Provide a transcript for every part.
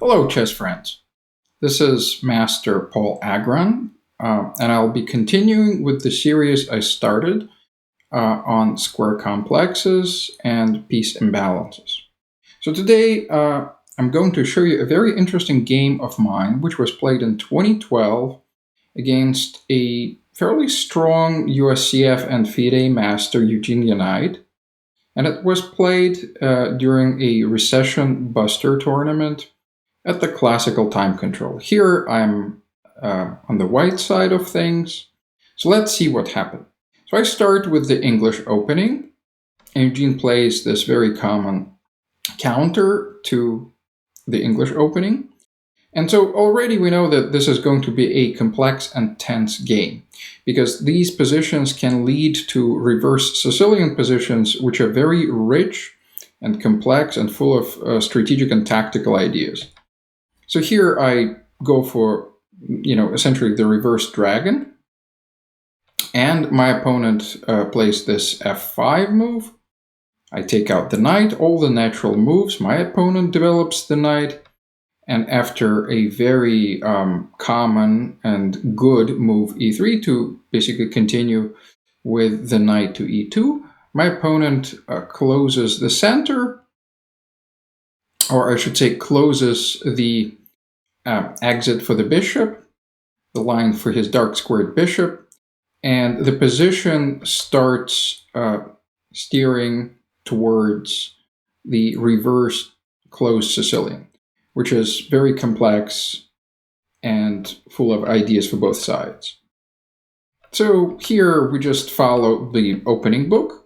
Hello, chess friends. This is Master Paul Agron, and I'll be continuing with the series I started on square complexes and piece imbalances. So today I'm going to show you a very interesting game of mine, which was played in 2012 against a fairly strong USCF and FIDE master, Eugene Yanide. And it was played during a recession buster tournament at the classical time control. Here I'm on the white side of things. So let's see what happened. So I start with the English opening. And Eugene plays this very common counter to the English opening. And so already we know that this is going to be a complex and tense game, because these positions can lead to reverse Sicilian positions, which are very rich and complex and full of strategic and tactical ideas. So here I go for, essentially the reverse dragon. And my opponent plays this f5 move. I take out the knight, all the natural moves. My opponent develops the knight. And after a very common and good move e3 to basically continue with the knight to e2, my opponent closes the center, or I should say closes the exit for the bishop, the line for his dark squared bishop, and the position starts steering towards the reverse closed Sicilian, which is very complex and full of ideas for both sides. So here we just follow the opening book.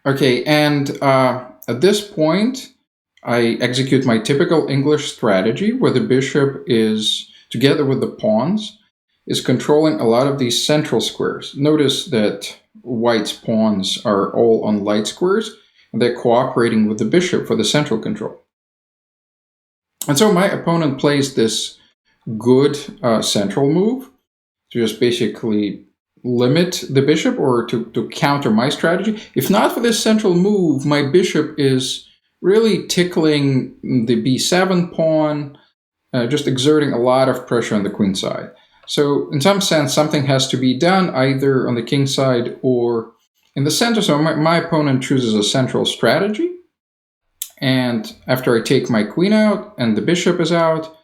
Okay, and at this point, I execute my typical English strategy where the bishop is, together with the pawns, is controlling a lot of these central squares. Notice that white's pawns are all on light squares, and they're cooperating with the bishop for the central control. And so my opponent plays this good central move to just basically limit the bishop, or to counter my strategy. If not for this central move, my bishop is really tickling the b7 pawn, just exerting a lot of pressure on the queen side. So in some sense, something has to be done either on the king side or in the center. So my opponent chooses a central strategy. And after I take my queen out and the bishop is out,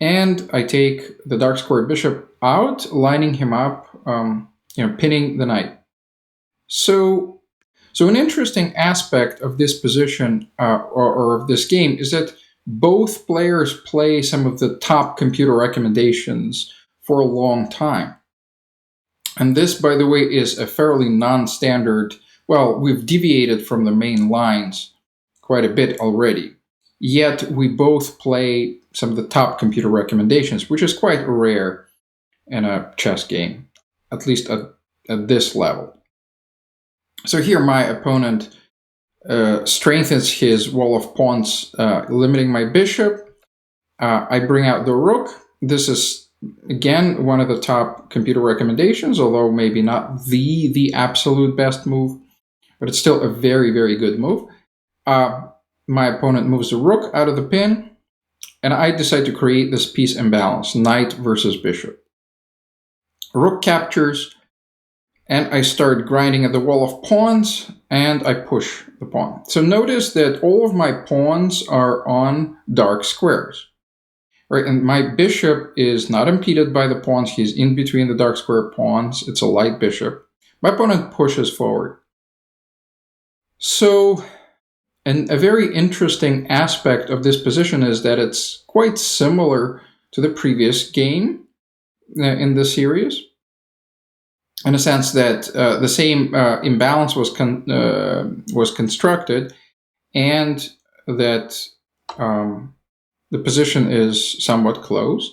and I take the dark squared bishop out, lining him up, pinning the knight. So an interesting aspect of this position or of this game is that both players play some of the top computer recommendations for a long time. And this, by the way, is a fairly non-standard, well, we've deviated from the main lines quite a bit already. Yet we both play some of the top computer recommendations, which is quite rare in a chess game, at least at this level. So here my opponent strengthens his wall of pawns, limiting my bishop. I bring out the rook. This is, again, one of the top computer recommendations, although maybe not the absolute best move, but it's still a very, very good move. My opponent moves the rook out of the pin, and I decide to create this piece imbalance, knight versus bishop. Rook captures, and I start grinding at the wall of pawns, and I push the pawn. So notice that all of my pawns are on dark squares, right? And my bishop is not impeded by the pawns. He's in between the dark square pawns. It's a light bishop. My opponent pushes forward. So, and a very interesting aspect of this position is that it's quite similar to the previous game in the series, in a sense that the same imbalance was constructed, and that the position is somewhat closed.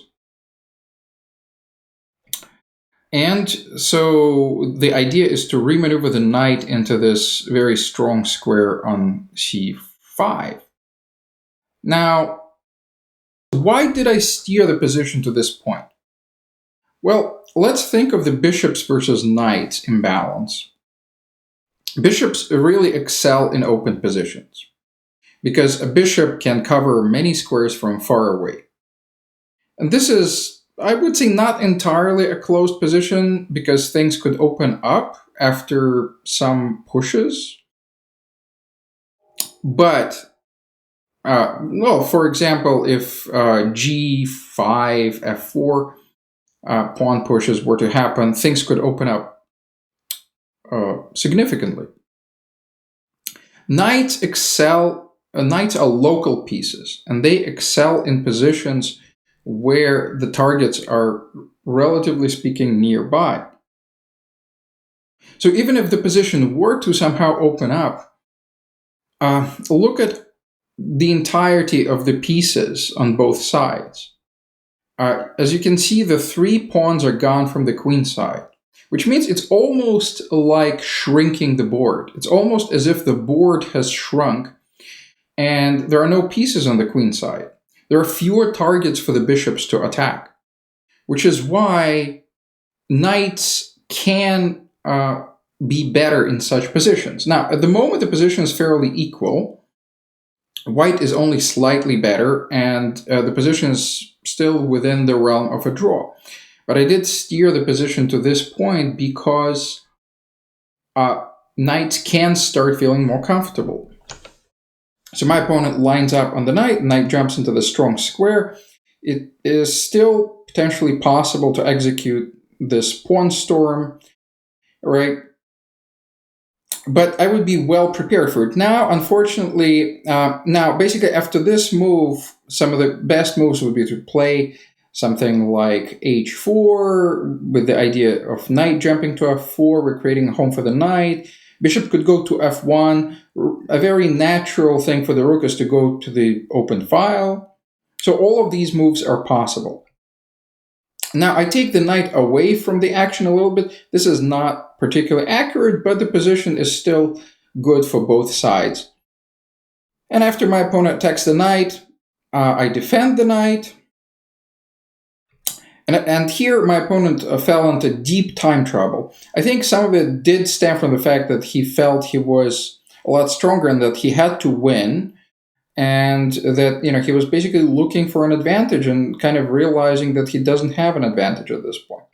And so the idea is to remaneuver the knight into this very strong square on c5. Now, why did I steer the position to this point? Well, let's think of the bishops versus knights imbalance. Bishops really excel in open positions. because a bishop can cover many squares from far away. And this is, I would say, not entirely a closed position because things could open up after some pushes. But, well, for example, if g5, f4 pawn pushes were to happen, things could open up significantly. Knights excel. Knights are local pieces, and they excel in positions where the targets are, relatively speaking, nearby. So even if the position were to somehow open up, look at the entirety of the pieces on both sides. As you can see, the 3 pawns are gone from the queen side, which means it's almost like shrinking the board. It's almost as if the board has shrunk and there are no pieces on the queen side. There are fewer targets for the bishops to attack, which is why knights can be better in such positions. Now, at the moment, the position is fairly equal. White is only slightly better, and the position is still within the realm of a draw. But I did steer the position to this point because knights can start feeling more comfortable. So my opponent lines up on the knight jumps into the strong square. It is still potentially possible to execute this pawn storm, right? But I would be well prepared for it. Now, unfortunately, basically after this move, some of the best moves would be to play something like h4 with the idea of knight jumping to f4, we're creating a home for the knight. Bishop could go to f1. A very natural thing for the rook is to go to the open file. So all of these moves are possible. Now I take the knight away from the action a little bit. This is not particularly accurate, but the position is still good for both sides. And after my opponent attacks the knight, I defend the knight. And here my opponent fell into deep time trouble. I think some of it did stem from the fact that he felt he was a lot stronger and that he had to win, and that he was basically looking for an advantage and kind of realizing that he doesn't have an advantage at this point.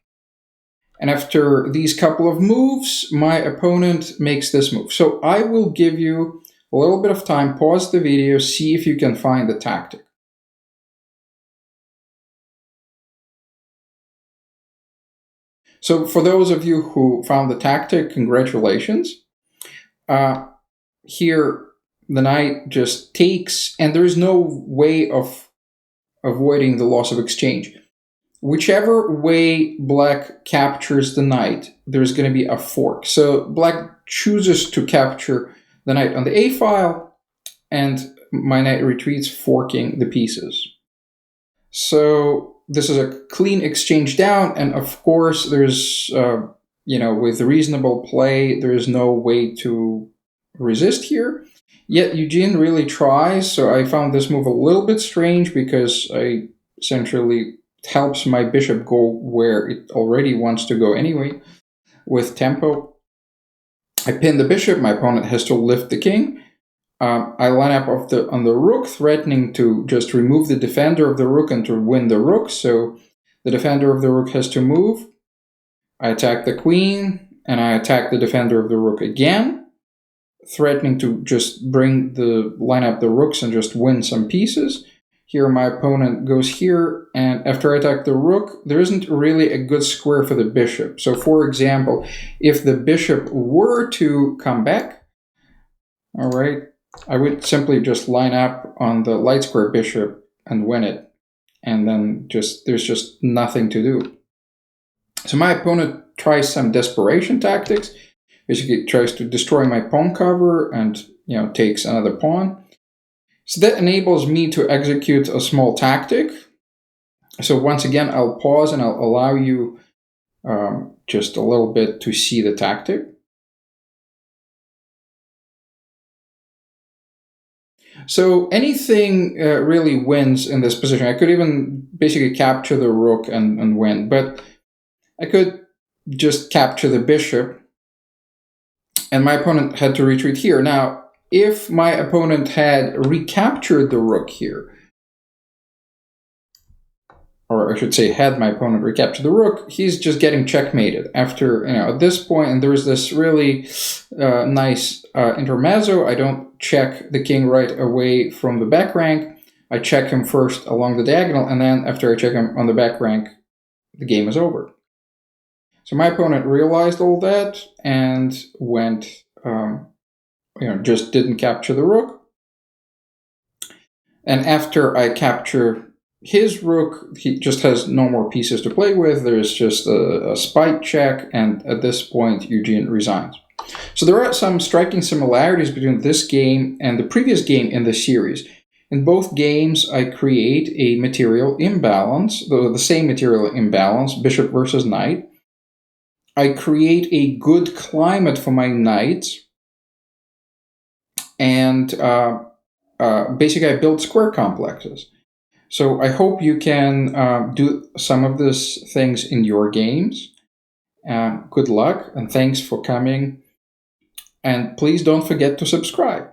And after these couple of moves, my opponent makes this move. So I will give you a little bit of time, pause the video, see if you can find the tactic. So for those of you who found the tactic, congratulations. Here, the knight just takes, and there is no way of avoiding the loss of exchange. Whichever way black captures the knight, there's going to be a fork. So black chooses to capture the knight on the A file, and my knight retreats, forking the pieces. So this is a clean exchange down, and of course there's, with reasonable play, there is no way to resist here. Yet Eugene really tries, so I found this move a little bit strange because I essentially helps my bishop go where it already wants to go anyway with tempo. I pin the bishop, my opponent has to lift the king. I line up on the rook, threatening to just remove the defender of the rook and to win the rook, so the defender of the rook has to move. I attack the queen, and I attack the defender of the rook again, threatening to just line up the rooks and just win some pieces. Here my opponent goes here, and after I attack the rook, there isn't really a good square for the bishop. So for example, if the bishop were to come back, all right, I would simply just line up on the light square bishop and win it, and then there's just nothing to do. So my opponent tries some desperation tactics, basically tries to destroy my pawn cover and takes another pawn. So that enables me to execute a small tactic. So once again, I'll pause and I'll allow you just a little bit to see the tactic. So anything really wins in this position. I could even basically capture the rook and win, but I could just capture the bishop, and my opponent had to retreat here. Now, if my opponent had recaptured the rook here, or I should say had my opponent recaptured the rook, he's just getting checkmated after, at this point, and there's this really nice intermezzo. I don't check the king right away from the back rank. I check him first along the diagonal, and then after I check him on the back rank, the game is over. So my opponent realized all that and went, just didn't capture the rook. And after I capture his rook, he just has no more pieces to play with. There's just a spite check, and at this point, Eugene resigns. So there are some striking similarities between this game and the previous game in the series. In both games, I create a material imbalance, the same material imbalance, bishop versus knight. I create a good climate for my knights, and basically I build square complexes. So I hope you can do some of these things in your games. Good luck, and thanks for coming. And please don't forget to subscribe.